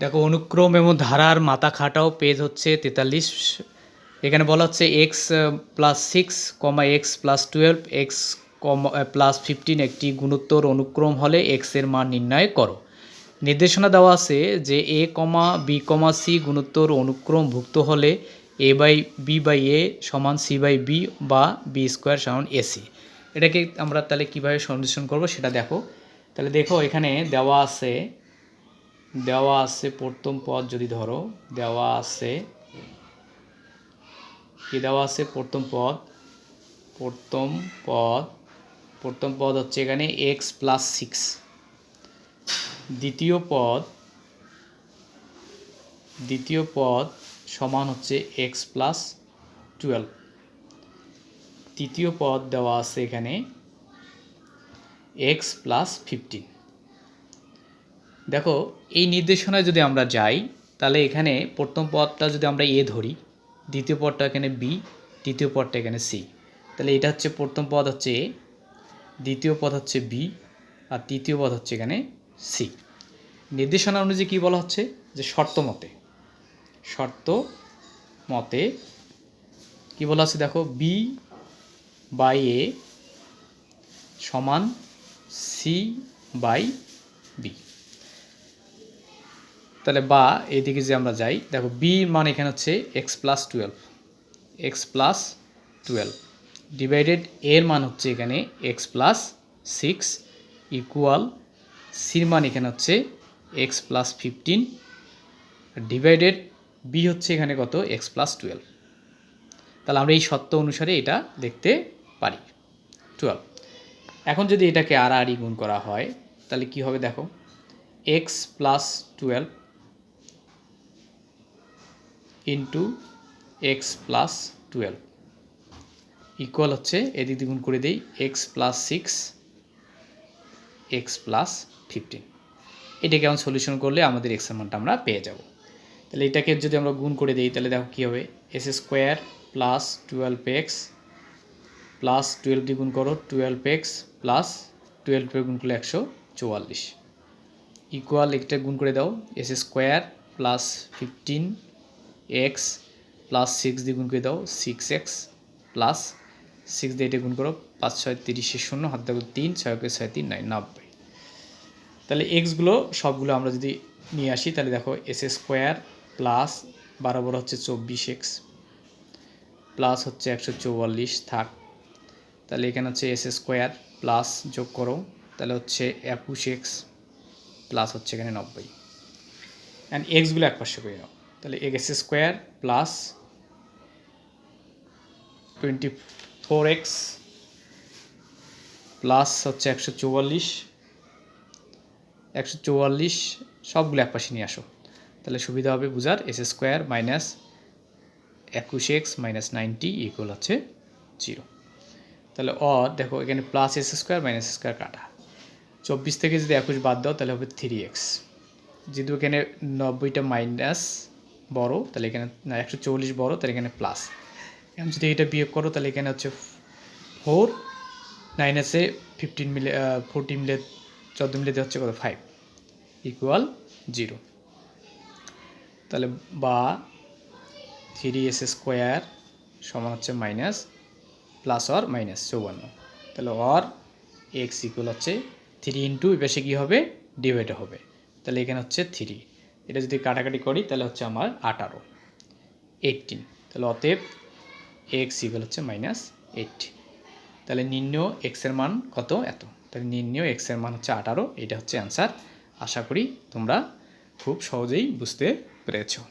দেখো অনুক্রম এবং ধারার মাথা খাটাও পেজ হচ্ছে 43। এখানে বলা হচ্ছে x plus 6 comma x plus 12 x plus 15 একটি গুণোত্তর অনুক্রম হলে এক্স এর মান নির্ণয় করো। নির্দেশনা দেওয়া আছে যে এ কমা বি কমা সি গুণোত্তর অনুক্রমভুক্ত হলে এ বাই বি বাই এ সমান সি বাই বি বা বি স্কোয়ার সমান এসি। এটাকে আমরা তাহলে কীভাবে সলিউশন করব সেটা দেখো। তাহলে দেখো এখানে দেওয়া আছে প্রথম পদ যদি ধরো দেওয়া আছে কি দেওয়া আছে প্রথম পদ হচ্ছে এখানে এক্স প্লাস 6, দ্বিতীয় পদ সমান হচ্ছে এক্স প্লাস 12, তৃতীয় পদ দেওয়া আছে এখানে এক্স প্লাস 15। দেখো এই নির্দেশনায় যদি আমরা যাই তাহলে এখানে প্রথম পদটা যদি আমরা এ ধরি, দ্বিতীয় পদটা এখানে বি, তৃতীয় পদটা এখানে সি, তাহলে এটা হচ্ছে প্রথম পদ হচ্ছে এ, দ্বিতীয় পদ হচ্ছে বি আর তৃতীয় পদ হচ্ছে এখানে সি। নির্দেশনা অনুযায়ী কী বলা হচ্ছে যে শর্ত মতে কী বলা আছে দেখো, বি বাই এ সমান সি বাই বি। তাহলে বা এইদিকে যে আমরা যাই দেখো বি মান এখানে হচ্ছে এক্স প্লাস 12 ডিভাইডেড এর মান হচ্ছে এখানে এক্স প্লাস 6 ইকুয়াল সির মান এখানে হচ্ছে এক্স প্লাস 15 ডিভাইডেড বি হচ্ছে এখানে কত এক্স প্লাস 12। তাহলে আমরা এই সত্য অনুসারে এটা দেখতে পারি 12। এখন যদি এটাকে আর গুণ করা হয় তাহলে কি হবে দেখো, x plus 12 into x plus 12 equal হচ্ছে এদিক দিয়ে গুণ করে দিই এক্স প্লাস 6 এক্স প্লাস 15। এটাকে এখন সলিউশন করলে আমাদের এক্সের মানটা আমরা পেয়ে যাব। তাহলে এটাকে যদি আমরা গুণ করে দিই তাহলে দেখো কী হবে, S square plus 12x plus 12 দিয়ে গুণ করো 12x প্লাস 12 গুণ করলে 144 ইকুয়াল এটা গুণ করে দাও S square plus 15x plus 6 দিয়ে গুণ করে দাও 6x প্লাস 6 দিয়ে এটা গুণ করো 5 6 30 0 হাত দেখো 3 6 6 3 9 90। তাহলে এক্সগুলো সবগুলো আমরা যদি নিয়ে আসি তাহলে দেখো এস স্কোয়ার প্লাস 12 হচ্ছে 24x প্লাস হচ্ছে 144 থাক। তাহলে এখানে হচ্ছে এস স্কোয়ার প্লাস যোগ করো তাহলে হচ্ছে 21x প্লাস হচ্ছে এখানে 90 অ্যান্ড এক্সগুলো এক পাশে করে নাও। তাহলে x square plus 24x plus হচ্ছে 144 সবগুলো এক পাশে নিয়ে আসো তাহলে সুবিধা হবে বুঝার। S square minus 21x minus 90 equal হচ্ছে 0। তাহলে দেখো এখানে plus S square minus square কাটা, 24 থেকে যদি 21 বাদ দাও তাহলে হবে 3x, যেহেতু এখানে 90টা মাইনাস বড় তাহলে এখানে 144 বড় তাহলে এখানে প্লাস, এখন যদি এটা বিয়োগ করো তাহলে এখানে হচ্ছে 4 9 আছে 15 মিলে 14 মিলে 14 মিলে হচ্ছে কত 5 ইকুয়াল 0। তাহলে বা 3s স্কোয়ার সমান হচ্ছে মাইনাস প্লাস অর মাইনাস 54, তাহলে অর এক্স ইকুয়াল হচ্ছে 3 ইন্টু এপাশে কী হবে ডিভাইড হবে, তাহলে এখানে হচ্ছে 3, এটা যদি কাটাকাটি করি তাহলে হচ্ছে আমার 18 তাহলে অতএব এক্স ইকুয়াল হচ্ছে মাইনাস 18। তাহলে নির্ণয় এক্সের মান কত এত, তাহলে নির্ণয় এক্সের মান হচ্ছে 18। এটা হচ্ছে অ্যান্সার। আশা করি তোমরা খুব সহজেই বুঝতে পেরেছো।